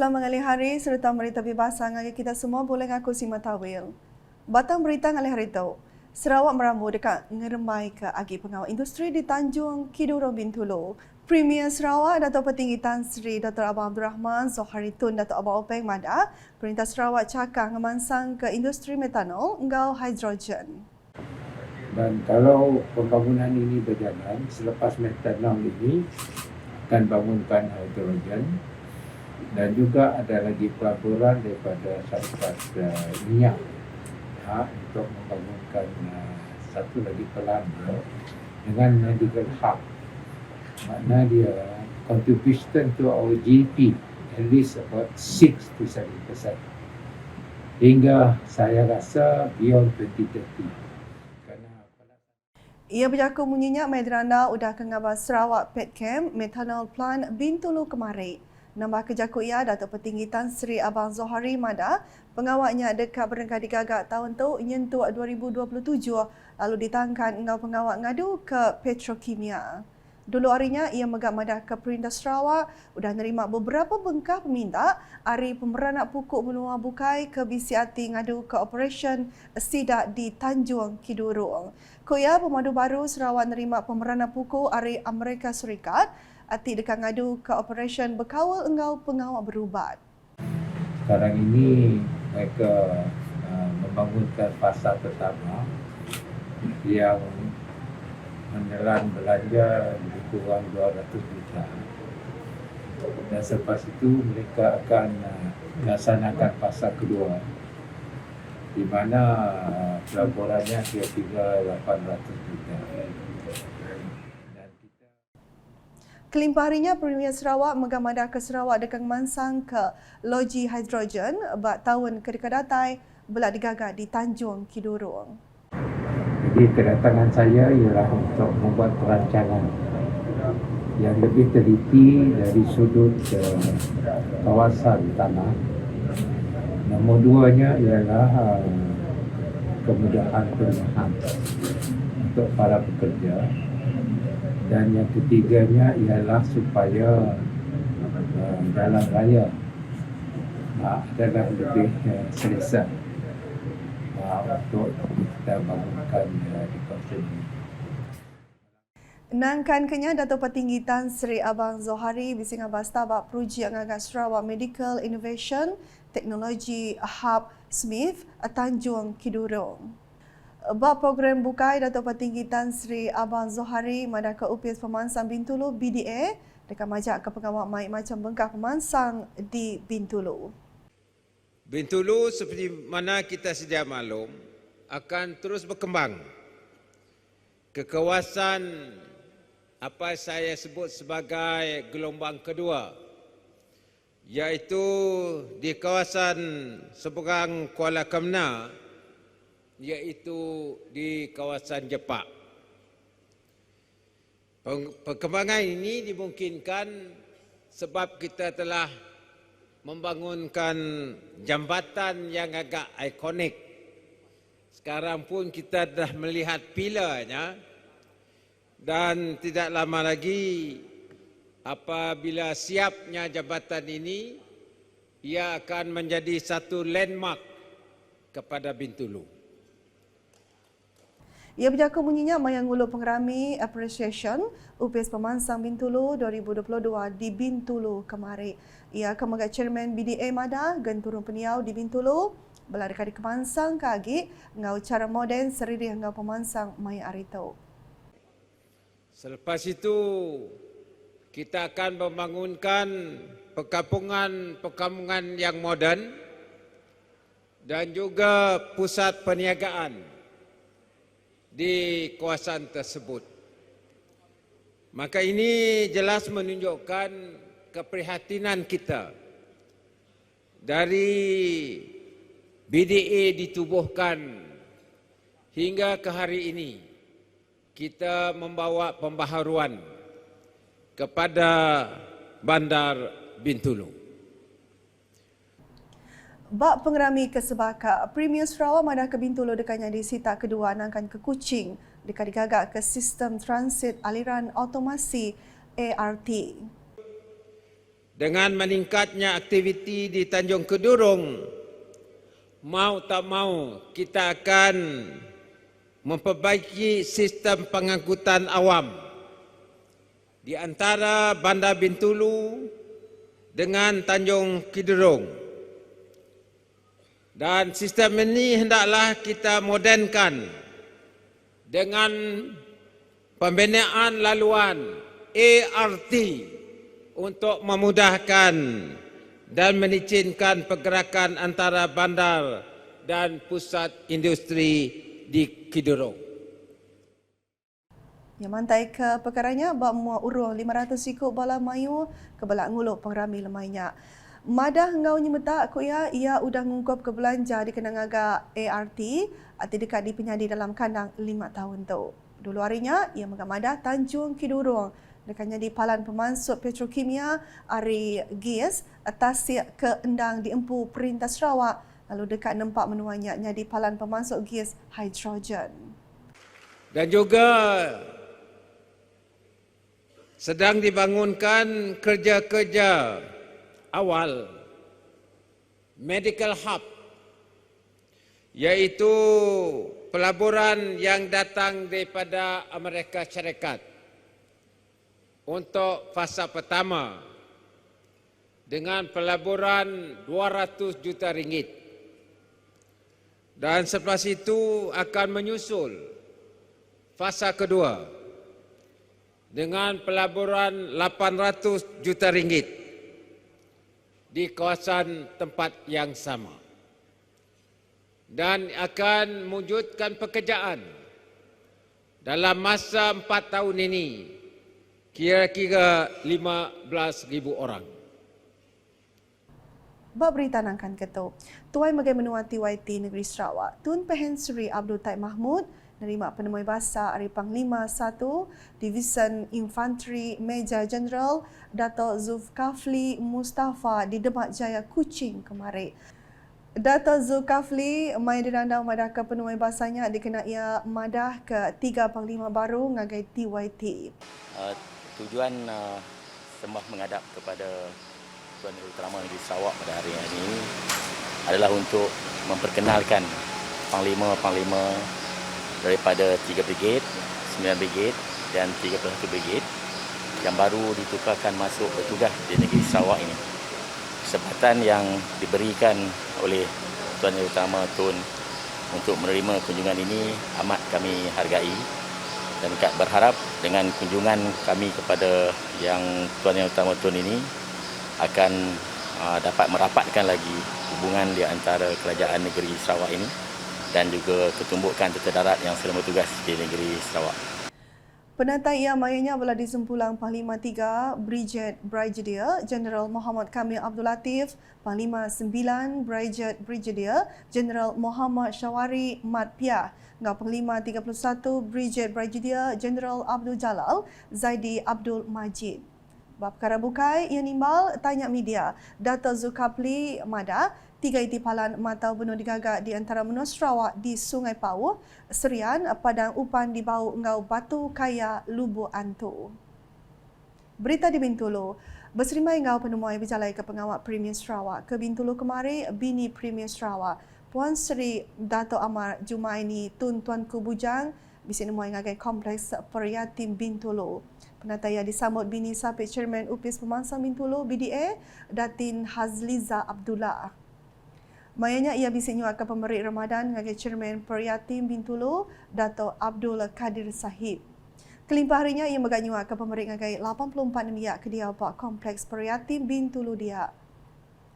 selamat ngalih hari serta berita bebas ngagi kita semua boleh ngaku si matawil. Batang berita ngalih hari tu. Sarawak meramu dekat ngeremai ke agi pengawal industri di Tanjung Kiduro Bintulu. Premier Sarawak Dato' Petinggi Tan Sri Dr. Abang Abdul Rahman Zohari Tun Dato' Abang Openg Mada, Perintah Sarawak cakap ngemansang ke industri metanol engau hidrogen. Dan kalau pembangunan ini berjalan, selepas metanol ini akan bangunkan hidrogen dan juga ada lagi pelaburan daripada syarikat minyak untuk membangunkan satu lagi pelaburan dengan medical hub. Makna dia contribution to our GDP at least about 6 to 7%. Hingga saya rasa beyond 2030. Ia berjaku munyinya Medrana udah kengabar Sarawak Petchem Methanol Plant Bintulu kemarin. Nambah kejaku ia Dato' Petinggi Tan Sri Abang Zohari Mada, pengawaknya dekat berengkadi gagak tahun tu nyentuh 2027 lalu ditangkan engau pengawak ngadu ke petrokimia. Dulu harinya ia megak madah ke Perintah Sarawak udah nerima beberapa bengkah peminta hari pemberanak pukuk menua bukai ke BCRT ngadu ke Operation Sidak di Tanjung Kiduro. Koya pemadu baru Sarawak nerima pemberanak pukuk hari Amerika Serikat ati dekat ngadu ke Operation berkawal engau pengawak berubat. Sekarang ini mereka membangunkan fasa pertama yang menelan belanja lebih kurang 200 juta. Dan selepas itu mereka akan melaksanakan fasa kedua di mana pelaburannya kira-kira 800 juta. Kelimpah harinya Premier Sarawak megamadah ke Sarawak dekat mansang ke loji hidrogen bak tahun kedekadatai belak digagak di Tanjung Kiduro. Jadi kedatangan saya ialah untuk membuat perancangan yang lebih teliti dari sudut kawasan tanah. Nombor duanya ialah kemudahan perumahan untuk para pekerja. Dan yang ketiganya ialah supaya jalan raya adalah lebih selesa untuk kita bangunkan di kawasan ini. Nangkan kenya Dato' Petinggi Tan Sri Abang Zohari bising abas tabak projek ngagak Sarawak Medical Innovation Technology Hub Smith Tanjung Kiduro. Bab program bukai Dato' Petinggi Tan Sri Abang Zohari madah ke UPS Pemansang Bintulu BDA dekat majak ke pengawal mai macam bengkak pemansang di Bintulu. Bintulu seperti mana kita sedia maklum akan terus berkembang ke kawasan apa saya sebut sebagai gelombang kedua, iaitu di kawasan seberang Kuala Kemna, iaitu di kawasan Jepak. Perkembangan ini dimungkinkan sebab kita telah membangunkan jambatan yang agak ikonik. Sekarang pun kita dah melihat pilarnya dan tidak lama lagi apabila siapnya jambatan ini, ia akan menjadi satu landmark kepada Bintulu. Ia berjaku munyinya mayang ulu pengerami appreciation UPS Pemansang Bintulu 2022 di Bintulu kemarin. Ia akan mengat Chairman BDA Mada genturun peniau di Bintulu beladekadi Pemansang kagi ngau cara moden seriri ngau Pemansang mai arito. Selepas itu kita akan membangunkan perkampungan yang moden dan juga pusat perniagaan di kawasan tersebut. Maka ini jelas menunjukkan keprihatinan kita dari BDA ditubuhkan hingga ke hari ini. Kita membawa pembaharuan kepada Bandar Bintulu. Bak pengerami kesebaka, Premier Sarawak madah ke Bintulu dekatnya di sita kedua nangkan ke Kuching dekat digagak ke sistem transit aliran otomasi ART. dengan meningkatnya aktiviti di Tanjung Kedurung, mau tak mau kita akan memperbaiki sistem pengangkutan awam di antara Bandar Bintulu dengan Tanjung Kedurung. Dan sistem ini hendaklah kita modernkan dengan pembinaan laluan ART untuk memudahkan dan melicinkan pergerakan antara bandar dan pusat industri di Kedurung. Yang mantai ke perkaranya, bab mua urung 500 ikut bala mayu ke belak nguluk pengrami lemainya. Madah ngau nyemetak kuya ia udah ngungkap ke belanja di kenang agak ART atau dekat di penyadi dalam kandang 5 tahun tu. Dulu harinya ia menggamadah Tanjung Kedurung dekatnya di Palan Pemansut Petrokimia Ari Gas atas ke Endang di Empu Perintah Sarawak lalu dekat nempak menuanya di Palan Pemansut Gas Hidrogen. Dan juga sedang dibangunkan kerja-kerja awal medical hub, iaitu pelaburan yang datang daripada Amerika Syarikat untuk fasa pertama dengan pelaburan 200 juta ringgit. Dan selepas itu akan menyusul fasa kedua dengan pelaburan 800 juta ringgit di kawasan tempat yang sama. Dan akan mewujudkan pekerjaan dalam masa 4 tahun ini kira-kira 15,000 orang. Bab berita nangkan ketu. Tuai Magai Menua TYT Negeri Sarawak, Tun Pehen Sri Abdul Taib Mahmud nerima penemui bahasa Hari Panglima 1 Division Infantry Major General Dato' Zulkafli Mustafa di Demak Jaya, Kuching kemarin. Dato' Zulkafli mai dirandau madah ke penemui bahasanya dikenal ia madah ke 3 Panglima baru ngagai TYT. Tujuan sembah menghadap kepada Tuan Yang Utama Negeri Sarawak pada hari ini adalah untuk memperkenalkan Panglima-Panglima daripada 3 brigade, 9 brigade dan 31 brigade yang baru ditukarkan masuk bertugas di negeri Sarawak ini. Kesempatan yang diberikan oleh Tuan Yang Utama Tun untuk menerima kunjungan ini amat kami hargai dan berharap dengan kunjungan kami kepada yang Tuan Yang Utama Tun ini akan dapat merapatkan lagi hubungan di antara kerajaan negeri Sarawak ini dan juga ketumbukan tentera darat yang sedang bertugas di negeri Sarawak. Penantai ia mayanya adalah di Sempulang Panglima 3 Brigadier General Muhammad Kamil Abdul Latif, Panglima 9 Brigadier General Muhammad Syawari Mat Piah, dengan Panglima 31 Brigadier General Abdul Jalal Zaidi Abdul Majid. Bab perkara bukai ia nimbal tanya media Dato' Zulkafli Mada 3 itipalan matau bunuh digagak di antara menua Sarawak di Sungai Pauh, Serian, Padang Upan di Bau Ngau Batu Kaya, Lubu Antu. Berita di Bintulu, berserimai ngau penemuai berjalai ke pengawal Premier Sarawak ke Bintulu kemari bini Premier Sarawak, Puan Sri Dato' Amar Jumaini Tun Tuanku Bujang, bisi nemuai ngagai Kompleks Peryatim Bintulu. Penataya disambut bini Sapit Chairman Upis Pemansang Bintulu BDA, Datin Hazliza Abdullah. Mayanya ia bisik nyuat ke pemerik Ramadan ngagai Chairman Peryatim Bintulu, Dato' Abdul Kadir Sahib. Kelimpah harinya ia megak nyuat ke pemerik ngagai 84 niat ke dia Pak Kompleks Peryatim Bintulu dia.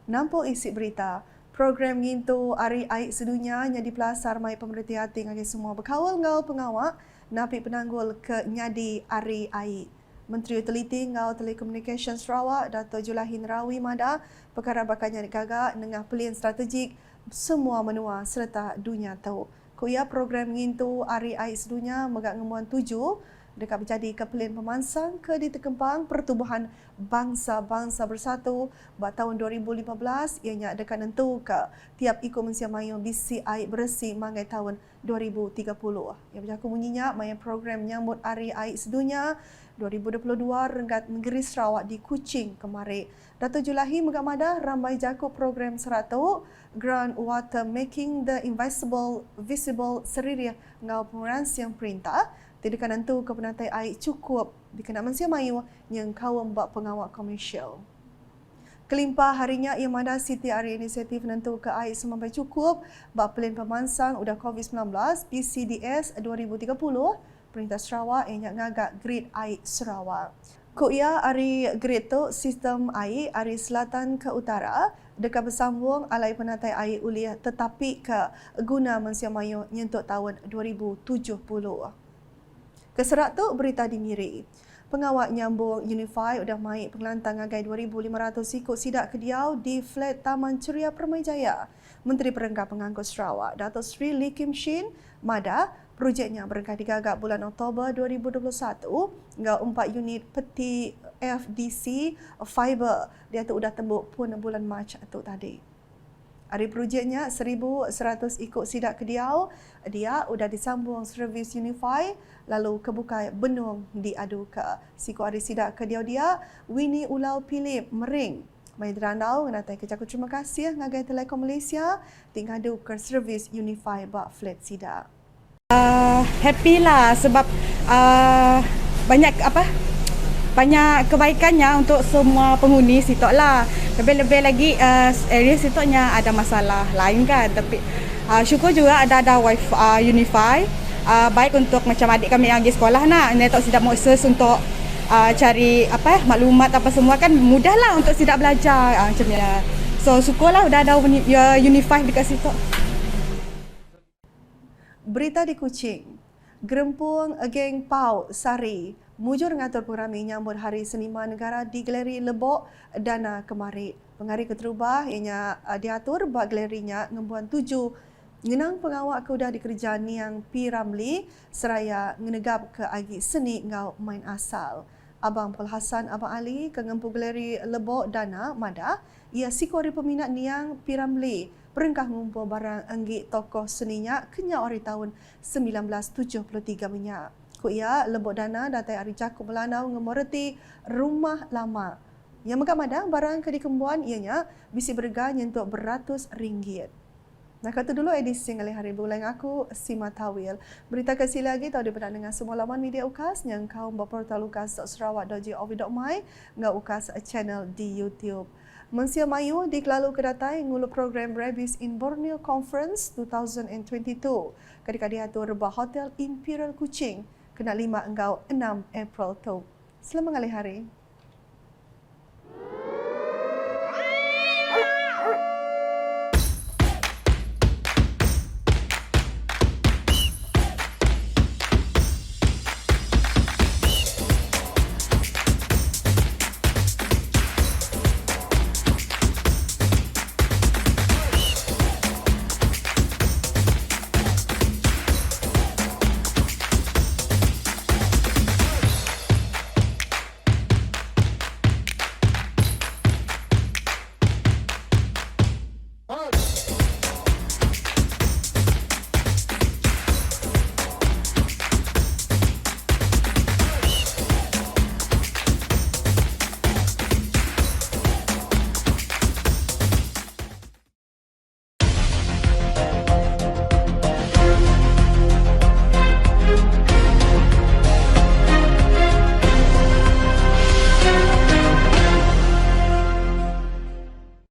Nampak isi berita, program ngintu Hari Aik Sedunia yang dipelasar mai pemerintah hati ngagai semua berkawal ngau pengawak napi penanggul ke nyadi Hari Aik. Menteri Utiliti Ngau Telekomunikasi Sarawak, Dato' Julahin Rawi Mada, perkara bakannya digagak dengan pilihan strategik semua menua serta dunia tahu. Kuya program ngintu Hari Aik Sedunia megak ngemuan 7 dekat berjadi ke Pelin Pemansang ke di Tekempang Pertubuhan Bangsa-Bangsa Bersatu buat tahun 2015 ianya dekat nentu ke tiap ikut Malaysia Mayu bisi air bersih mangai tahun 2030. Yang berjaku bunyinya maya program menyambut Hari Air Sedunia 2022 Renggat Negeri Sarawak di Kuching kemarin. Dato' Julahi Megamada rambai jaku program seratu Grand Water Making the Invisible Visible Seriria ngau pengurangan siang perintah tidak nentu ke penatai air cukup di kena Malaysia Mayu yang kawam buat pengawal komersial. Kelimpah harinya ia mada Siti Hari Inisiatif nentu ke air semampai cukup buat Pelin Pemansang udah COVID-19 PCDS 2030 Perintah Sarawak yang ngagak grid air Sarawak. Kuia hari grid tu sistem air dari selatan ke utara dekat bersambung alai penatai air uliah tetapi ke guna Malaysia Mayu nyentuk tahun 2070. Keserak tu berita dimiri. Pengawal nyambung Unify udah mai pengelantang agai 2,500 ikut sidak kediau di flat Taman Ceria Permajaya. Menteri Perengkat Pengangkut Sarawak, Dato' Sri Lee Kim Shin, Mada, projeknya berengkah digagak bulan Oktober 2021 hingga 4 unit peti FDC fiber. Dia tu udah tembuk pun bulan Mac tu tadi. Hari projeknya 1,100 ikut sidak kediau. Dia udah disambung servis Unify lalu kebukai benung diadu ke siku hari sidak kediau dia Winnie Ulau Philip Mering. Mai dirandau ngatai kejaku terima kasih ngagai Telekom Malaysia tingadu ke servis Unify bak flat sidak. Happy lah sebab banyak kebaikannya untuk semua penghuni situ lah. Lebih-lebih lagi area situnya ada masalah lain kan, tapi syukur juga ada wifi Unify baik untuk macam adik kami yang pergi sekolah nak netok sidak mau akses untuk cari maklumat apa semua kan mudahlah untuk sidak belajar macam ni lah. So syukurlah udah ada Unify dekat situ. Berita di Kuching. Gerempung geng Pau Sari mujur ngatur program menyambut Hari Seniman Negara di Galeri Lebok Dana kemarin. Penghari keterubah ianya diatur bak galerinya ngembuan 7 ngenang pengawak ke udah dikerja Niang P. Ramli seraya ngenegap ke agi seni ngau main asal. Abang Pol Hassan Abang Ali ke ngempu Galeri Lebok Dana Mada ia sikori peminat Niang P. Ramli perengkah ngumpul barang enggik tokoh seninya kenya ori tahun 1973 minyak. Kuia Lebok Dana datai hari Cakup Melanau ngemoreti rumah lama. Yang megamada barang ke dikembuan ianya bisi berga nyentuk beratus ringgit. Nah, kata dulu edisi ngalih hari bulan aku Sima Tawil. Berita kasih lagi tahu daripada dengan semua laman media UKAS yang kau berportal ukas.sarawak.gov.my ngau UKAS channel di YouTube. Malaysia Mayu diklalu kedatai ngulu program Rabies in Borneo Conference 2022. Ketika diatur bah Hotel Imperial Kuching kena 5 hingga 6 April tu. Selamat hari.